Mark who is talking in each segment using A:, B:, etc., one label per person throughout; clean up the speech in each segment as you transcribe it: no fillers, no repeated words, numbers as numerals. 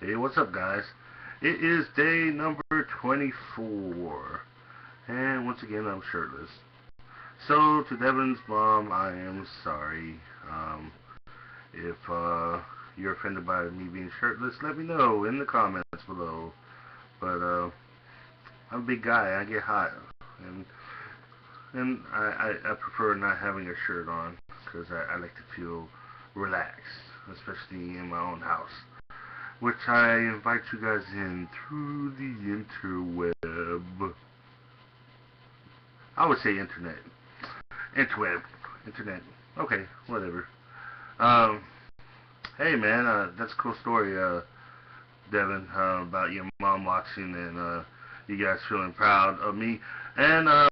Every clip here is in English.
A: Hey, what's up, guys? It is day number 24, and once again, I'm shirtless. So, to Devin's mom, I am sorry. If you're offended by me being shirtless, let me know in the comments below. But I'm a big guy. I get hot, and I prefer not having a shirt on because I like to feel relaxed, especially in my own house, which I invite you guys in through the interweb. I would say internet. Interweb. Internet. Okay, whatever. Um, hey man, that's a cool story, Devin, about your mom watching and you guys feeling proud of me. And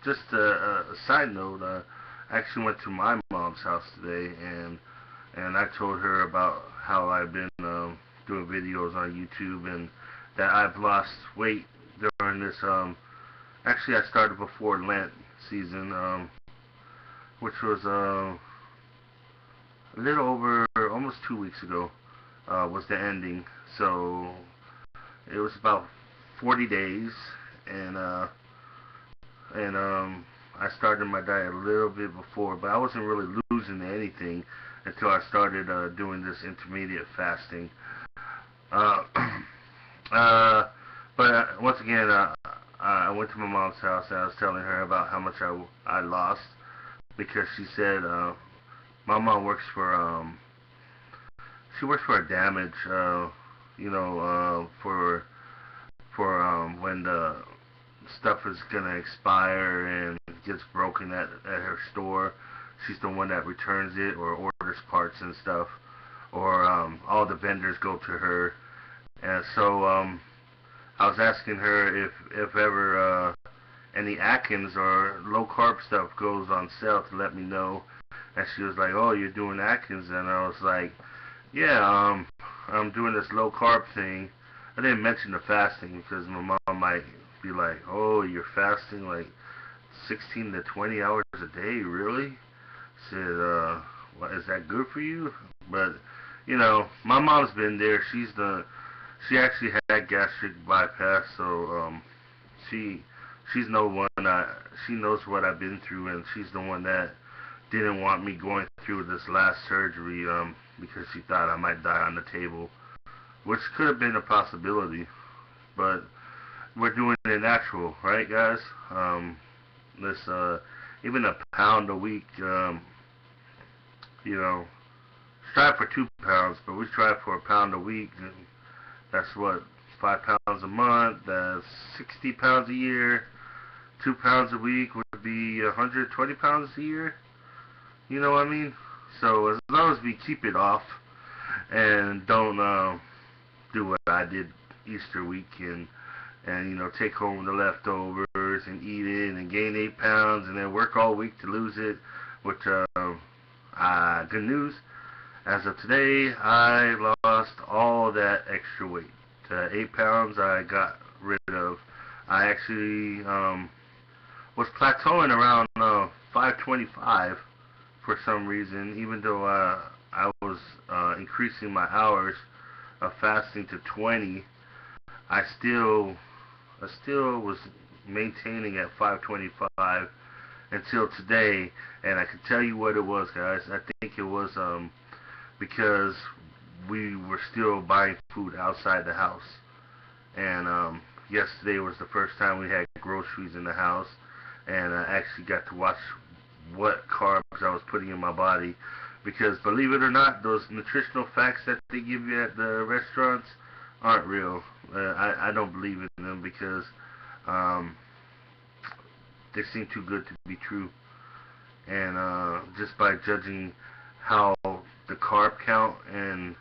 A: just a side note, I actually went to my mom's house today and I told her about how I've been doing videos on YouTube and that I've lost weight during this. Actually, I started before Lent season, which was a little over almost 2 weeks ago. Was the ending, so it was about 40 days, and I started my diet a little bit before, but I wasn't really losing anything until I started doing this intermediate fasting. Uh, but once again, I went to my mom's house and I was telling her about how much I lost because she said my mom works for she works for a damage, for when the stuff is gonna expire and gets broken at her store. She's the one that returns it or orders parts and stuff, or all the vendors go to her. And so I was asking her if ever any Atkins or low carb stuff goes on sale to let me know. And she was like, "Oh, you're doing Atkins?" And I was like, "Yeah, I'm doing this low carb thing." I didn't mention the fasting because my mom might be like, "Oh, you're fasting like 16 to 20 hours a day, really?" I said, "What is that good for you?" But my mom's been there. She actually had gastric bypass, so she she's no one. She knows what I've been through, and she's the one that didn't want me going through this last surgery because she thought I might die on the table, which could have been a possibility. But we're doing it natural, right, guys? This even a pound a week, you know, strive for 2 pounds, but we strive for a pound a week. And that's what 5 pounds a month. That's 60 pounds a year. 2 pounds a week would be 120 pounds a year. You know what I mean? So as long as we keep it off and don't do what I did Easter week and take home the leftovers and eat it and gain 8 pounds and then work all week to lose it, which good news. As of today, I lost all that extra weight. 8 pounds I got rid of. I actually was plateauing around 525 for some reason, even though I was increasing my hours of fasting to 20. I still was maintaining at 525 until today, and I can tell you what it was, guys. I think it was because we were still buying food outside the house, and yesterday was the first time we had groceries in the house, and I actually got to watch what carbs I was putting in my body, because believe it or not, those nutritional facts that they give you at the restaurants aren't real. I don't believe in them because um, they seem too good to be true. And just by judging how the carb count and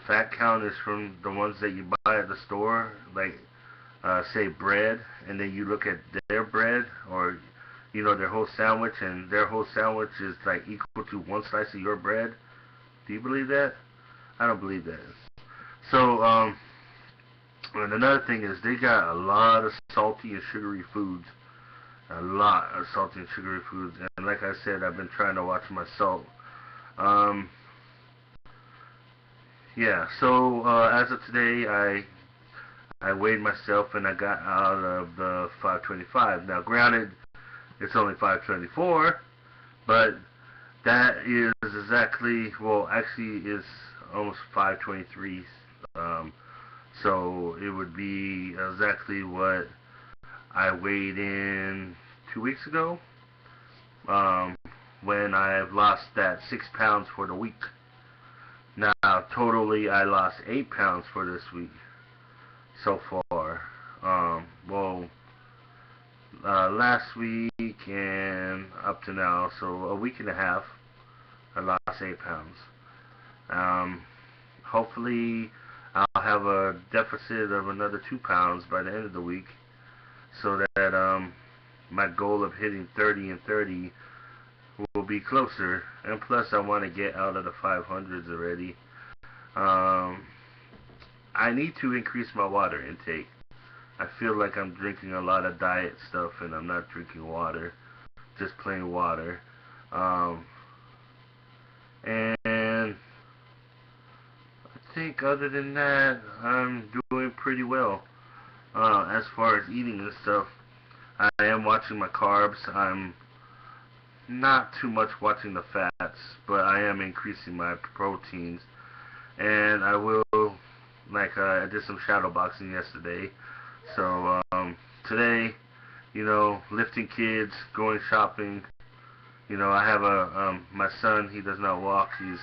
A: fat count is from the ones that you buy at the store, like say bread, and then you look at their bread or their whole sandwich, and their whole sandwich is like equal to one slice of your bread. Do you believe that? I don't believe that. So and another thing is they got a lot of salty and sugary foods. A lot of salty and sugary foods. And like I said, I've been trying to watch my salt. Um, Yeah. So as of today, I weighed myself and I got out of the 525. Now, granted, it's only 524, but that is exactly, well, actually, it's almost 523. Um, so it would be exactly what I weighed in 2 weeks ago, um, when I've lost that 6 pounds for the week. Now, totally, I lost 8 pounds for this week so far. Well, last week and up to now, so a week and a half, I lost 8 pounds. Um, Hopefully, I'll have a deficit of another 2 pounds by the end of the week, so that my goal of hitting 30 and 30 will be closer. And plus, I want to get out of the 500s already. Um, I need to increase my water intake. I feel like I'm drinking a lot of diet stuff and I'm not drinking water, just plain water. Um, and I think other than that, I'm doing pretty well. As far as eating and stuff, I am watching my carbs. I'm not too much watching the fats, but I am increasing my proteins. And I will, like I did some shadow boxing yesterday. So today, lifting kids, going shopping. I have my son. He does not walk. He's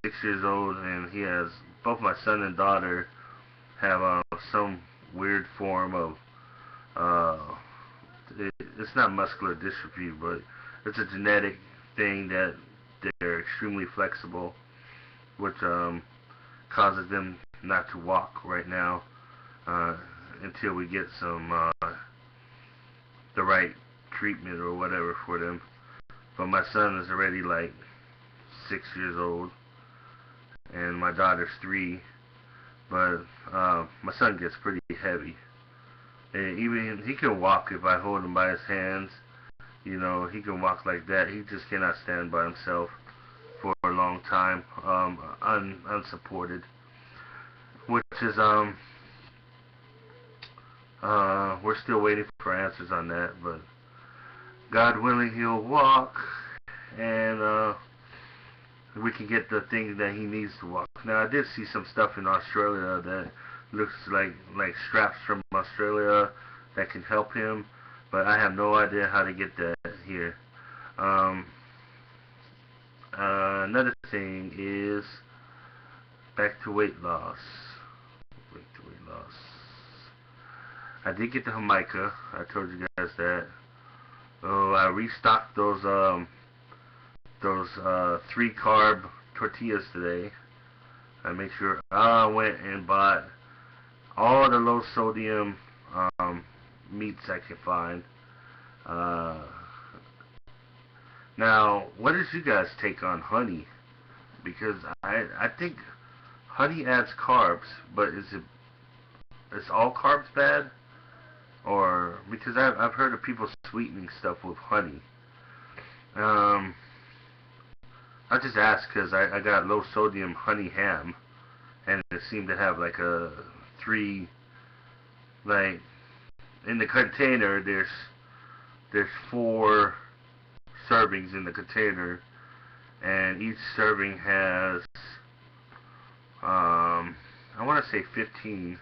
A: 6 years old, and he has both my son and daughter have some weird form of it's not muscular dystrophy, but it's a genetic thing that they're extremely flexible, which causes them not to walk right now, uh, until we get some the right treatment or whatever for them. But my son is already like 6 years old, and my daughter's 3. But my son gets pretty heavy. And even he can walk if I hold him by his hands. He can walk like that. He just cannot stand by himself for a long time, unsupported. Which is we're still waiting for answers on that, but God willing, he'll walk, and we can get the things that he needs to walk. Now, I did see some stuff in Australia that looks like straps from Australia that can help him, but I have no idea how to get that here. Um, Another thing is back to weight loss. Back to weight loss. I did get the Jamaica. I told you guys that. Oh, I restocked those 3-carb tortillas today. I made sure I went and bought all the low sodium meats I can find. Now, what is you guys' take on honey? Because I think honey adds carbs, but is all carbs bad? Or because I've heard of people sweetening stuff with honey. I just asked because I got low sodium honey ham, and it seemed to have like a 3, like in the container there's 4 servings in the container, and each serving has I want to say 15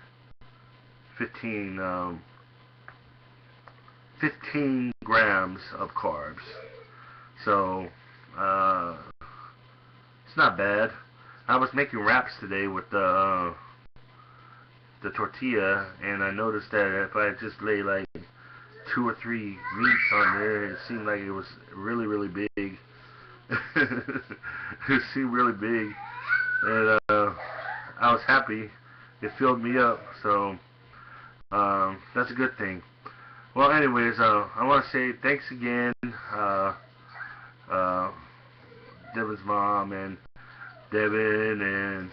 A: grams of carbs. So it's not bad. I was making wraps today with the tortilla, and I noticed that if I just lay like 2 or 3 meats on there, it seemed like it was really, really big. It seemed really big, and I was happy. It filled me up, so that's a good thing. Well, anyways, I want to say thanks again, uh, Devin's mom and Devin, and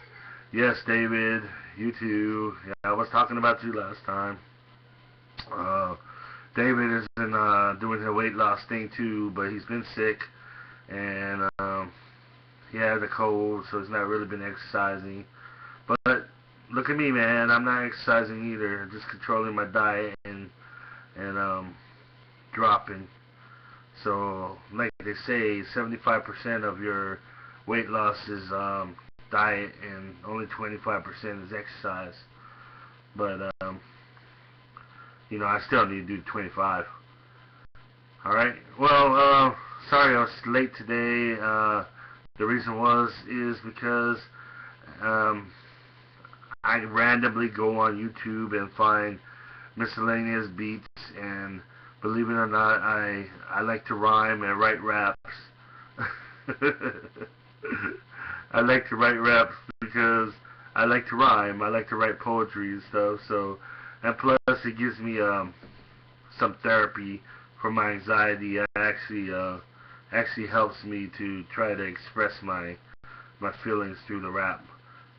A: yes, David, you too. Yeah, I was talking about you last time. David is doing the weight loss thing too, but he's been sick, and he has a cold, so he's not really been exercising. But look at me, man. I'm not exercising either. I'm just controlling my diet and dropping. So, like they say, 75% of your weight loss is diet, and only 25% is exercise. But you know, I still need to do 25. All right. Well, sorry I was late today. The reason is because um, I randomly go on YouTube and find miscellaneous beats, and believe it or not, I like to rhyme and write raps. I like to write raps because I like to rhyme. I like to write poetry and stuff. So, and plus it gives me some therapy for my anxiety. It actually helps me to try to express my feelings through the rap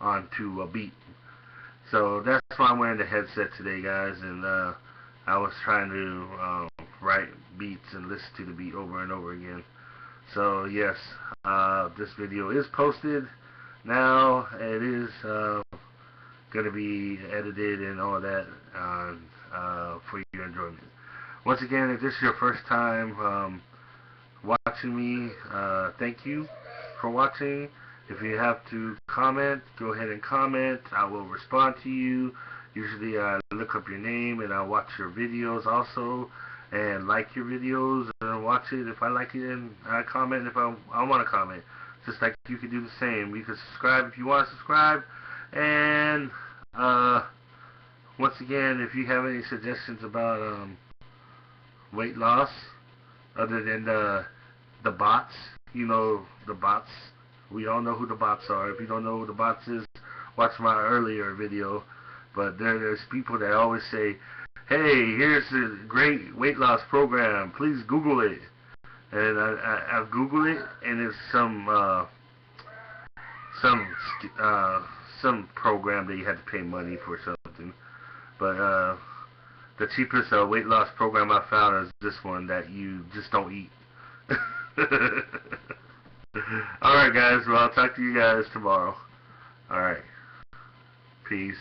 A: onto a beat. So that's why I'm wearing the headset today, guys, and I was trying to write beats and listen to the beat over and over again. So yes, this video is posted now. It is going to be edited and all that for your enjoyment. Once again, if this is your first time watching me, thank you for watching. If you have to comment, go ahead and comment. I will respond to you. Usually I look up your name and I watch your videos also, and like your videos and watch it if I like it, and I comment if I want to comment. Just like you can do the same. You can subscribe if you want to subscribe. And once again, if you have any suggestions about weight loss other than the bots, you know, the bots. We all know who the bots are. If you don't know who the bots is, watch my earlier video. But there's people that always say, hey, here's a great weight loss program. Please Google it. And I've Googled it, and it's some program that you had to pay money for something. But the cheapest weight loss program I found is this one that you just don't eat. Alright guys, well I'll talk to you guys tomorrow. Alright. Peace.